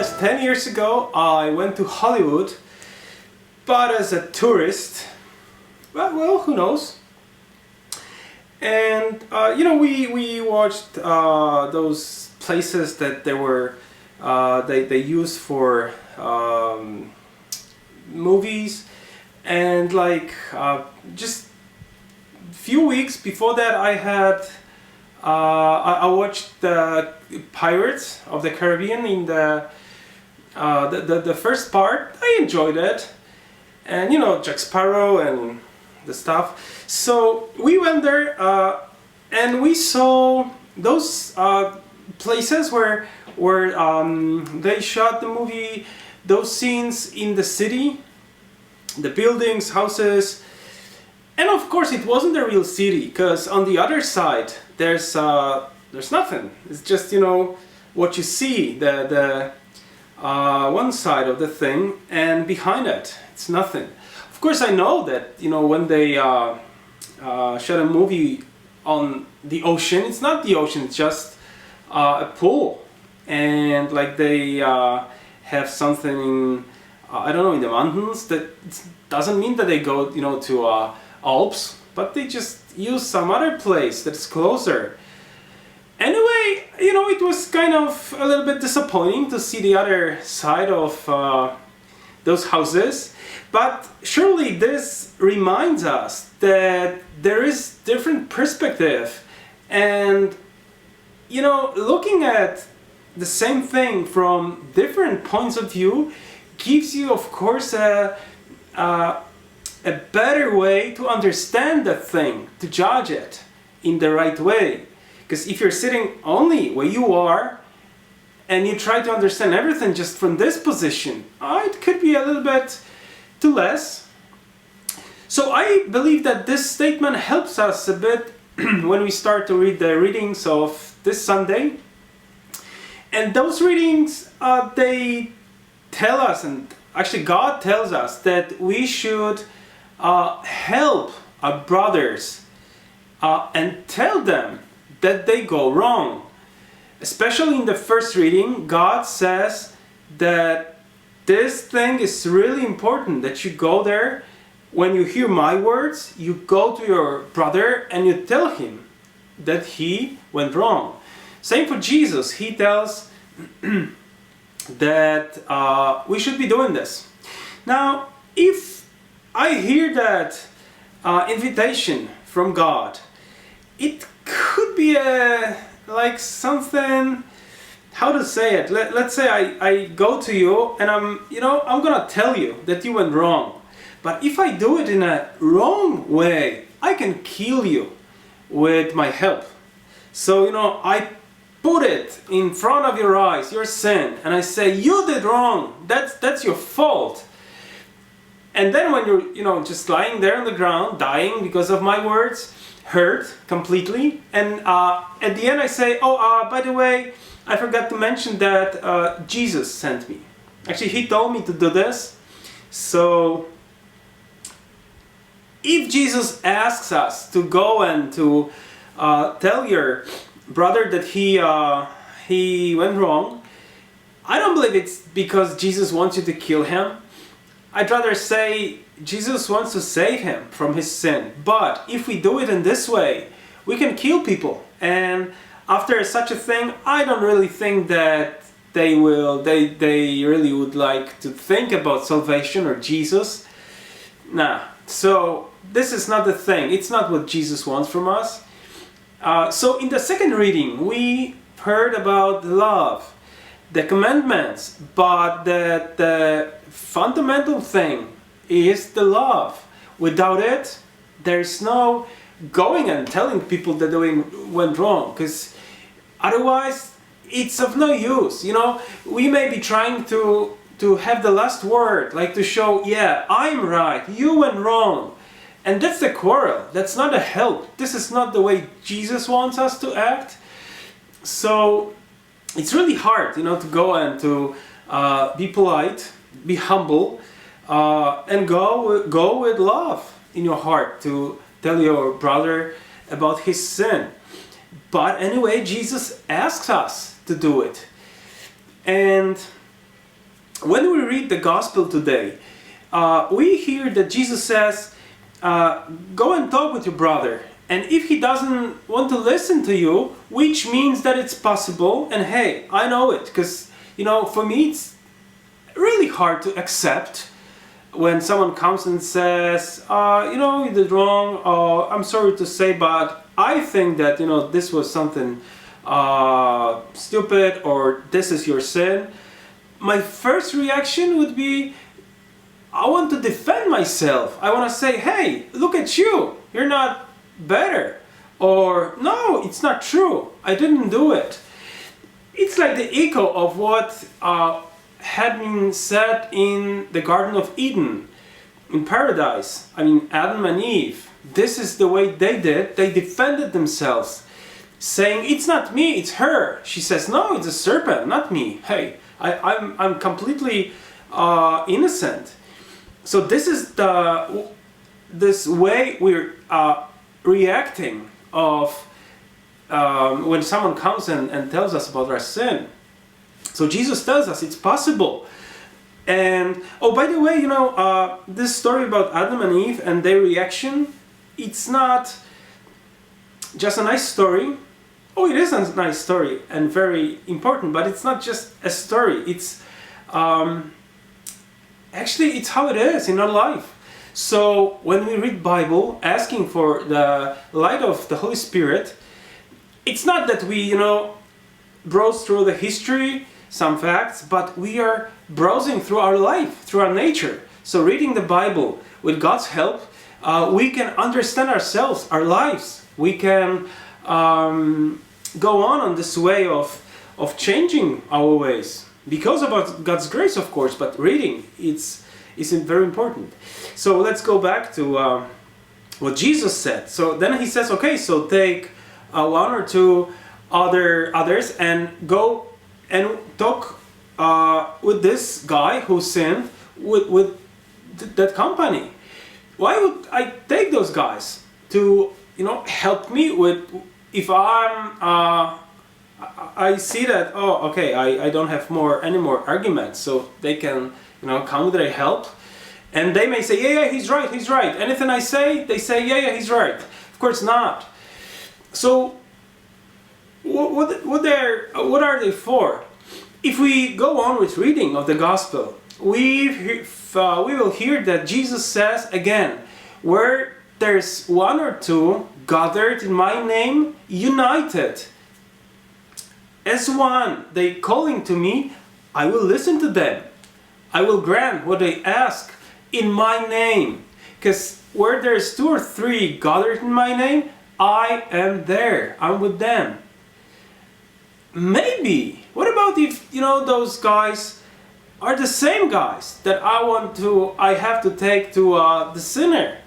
honest, 10 years ago I went to Hollywood, but as a tourist. Well, who knows? And we watched those places that they used for movies, and just a few weeks before that I watched the Pirates of the Caribbean in the first part. I enjoyed it, and Jack Sparrow and the stuff. So we went there and we saw those places where they shot the movie, those scenes in the city, the buildings, houses. And of course it wasn't a real city, because on the other side there's nothing. It's just what you see, the one side of the thing, and behind it it's nothing. Of course I know that when they shot a movie on the ocean, it's not the ocean, it's just a pool, and they have something in I don't know, in the mountains. That doesn't mean that they go to Alps, but they just use some other place that's closer. Anyway, it was kind of a little bit disappointing to see the other side of those houses, but surely this reminds us that there is different perspective, and looking at the same thing from different points of view gives you, of course, a better way to understand that thing, to judge it in the right way. Because if you're sitting only where you are and you try to understand everything just from this position, it could be a little bit too less. So I believe that this statement helps us a bit when we start to read the readings of this Sunday. And those readings, they tell us, and actually God tells us, that we should help our brothers and tell them that they go wrong. Especially in the first reading, God says that this thing is really important, that you go there. When you hear my words, you go to your brother and you tell him that he went wrong. Same for Jesus. He tells that we should be doing this. Now, if I hear that invitation from God, it could be something, how to say it? Let's say I go to you and I'm gonna tell you that you went wrong. But if I do it in a wrong way, I can kill you with my help. So I put it in front of your eyes, your sin, and I say, you did wrong, that's your fault. And then when you're just lying there on the ground, dying because of my words, hurt completely, and at the end I say, by the way, I forgot to mention that Jesus sent me. Actually, he told me to do this. So if Jesus asks us to go and to tell your brother that he went wrong, I don't believe it's because Jesus wants you to kill him. I'd rather say Jesus wants to save him from his sin. But if we do it in this way, we can kill people. And after such a thing, I don't really think that they really would like to think about salvation or Jesus. Nah. So this is not the thing. It's not what Jesus wants from us. So in the second reading, we heard about love, the commandments, but the fundamental thing is the love. Without it, there's no going and telling people that they went wrong, because otherwise it's of no use. We may be trying to have the last word, to show, yeah, I'm right, you went wrong. And that's the quarrel. That's not a help. This is not the way Jesus wants us to act. So it's really hard, to go and to be polite, be humble, and go with love in your heart to tell your brother about his sin. But anyway, Jesus asks us to do it. And when we read the gospel today, we hear that Jesus says, go and talk with your brother. And if he doesn't want to listen to you, which means that it's possible, and hey, I know it, because, for me it's really hard to accept when someone comes and says, you did wrong, I'm sorry to say, but I think that, this was something stupid, or this is your sin. My first reaction would be, I want to defend myself. I want to say, hey, look at you, you're not better. Or, no, it's not true, I didn't do it. It's like the echo of what had been said in the Garden of Eden, in paradise. Adam and Eve, this is the way they did. They defended themselves, saying, it's not me, it's her. She says, no, it's a serpent, not me. Hey, I'm completely innocent. So this is this way we're reacting of when someone comes and tells us about our sin. So Jesus tells us it's possible. And, oh, by the way, this story about Adam and Eve and their reaction, it's not just a nice story. Oh, it is a nice story and very important, but it's not just a story. It's actually, it's how it is in our life. So when we read Bible, asking for the light of the Holy Spirit, it's not that we, browse through the history, some facts, but we are browsing through our life, through our nature. So reading the Bible with God's help, we can understand ourselves, our lives. We can go on this way of changing our ways. Because of God's grace, of course, but reading, it's very important. So let's go back to what Jesus said. So then he says, okay, so take one or two others and go and talk with this guy who sinned with that company. Why would I take those guys to help me with, if I see that, oh, okay, I don't have any more arguments, so they can come with their help, and they may say, yeah, he's right. Anything I say, they say, yeah, he's right. Of course not. So what are they for? If we go on with reading of the gospel, we will hear that Jesus says again, where there's one or two gathered in my name, united as one, they calling to me, I will listen to them. I will grant what they ask in my name. Because where there's two or three gathered in my name, I am there. I'm with them. Maybe. What about if, those guys are the same guys that I have to take to the sinner?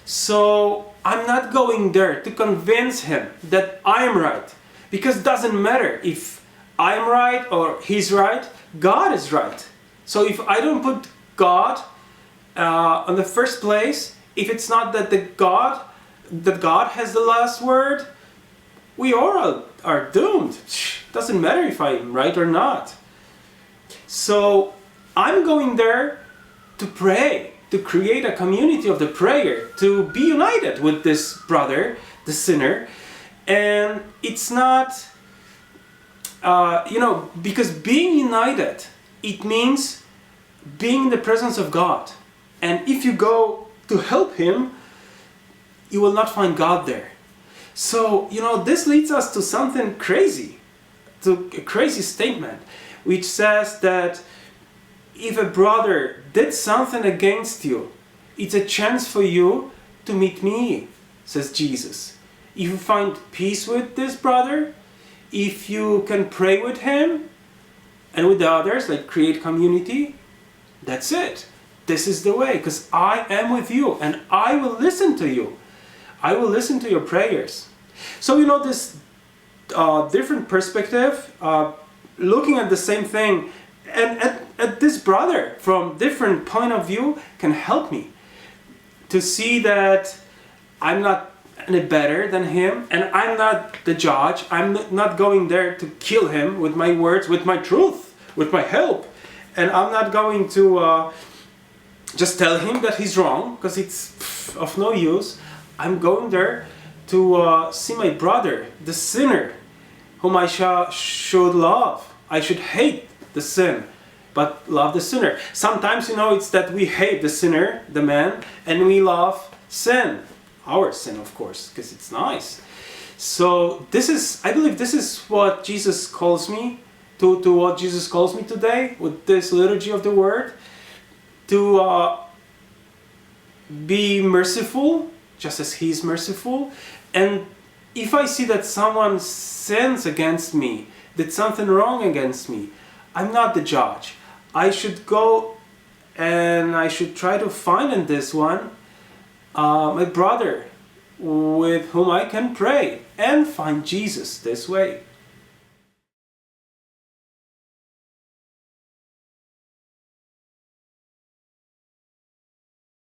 So I'm not going there to convince him that I'm right. Because it doesn't matter if I'm right or he's right, God is right. So if I don't put God on the first place, if it's not that God has the last word, we all are doomed. Doesn't matter if I'm right or not. So I'm going there to pray, to create a community of the prayer, to be united with this brother, the sinner. And it's not, because being united, it means being in the presence of God. And if you go to help him, you will not find God there. So, this leads us to something crazy, to a crazy statement, which says that if a brother did something against you, it's a chance for you to meet me, says Jesus. If you find peace with this brother, if you can pray with him and with the others, like create community, that's it. This is the way, because I am with you and I will listen to you. I will listen to your prayers. So this different perspective, looking at the same thing and at this brother from different point of view can help me to see that I'm not any better than him, and I'm not the judge. I'm not going there to kill him with my words, with my truth, with my help. and I'm not going to just tell him that he's wrong, because it's of no use. I'm going there to see my brother, the sinner, whom I should love. I should hate the sin, but love the sinner. Sometimes, it's that we hate the sinner, the man, and we love sin. Our sin, of course, because it's nice. So I believe this is what Jesus calls me to what Jesus calls me today with this liturgy of the word, to be merciful, just as He's merciful. And if I see that someone sins against me, did something wrong against me, I'm not the judge. I should go and I should try to find in this one my brother with whom I can pray and find Jesus this way.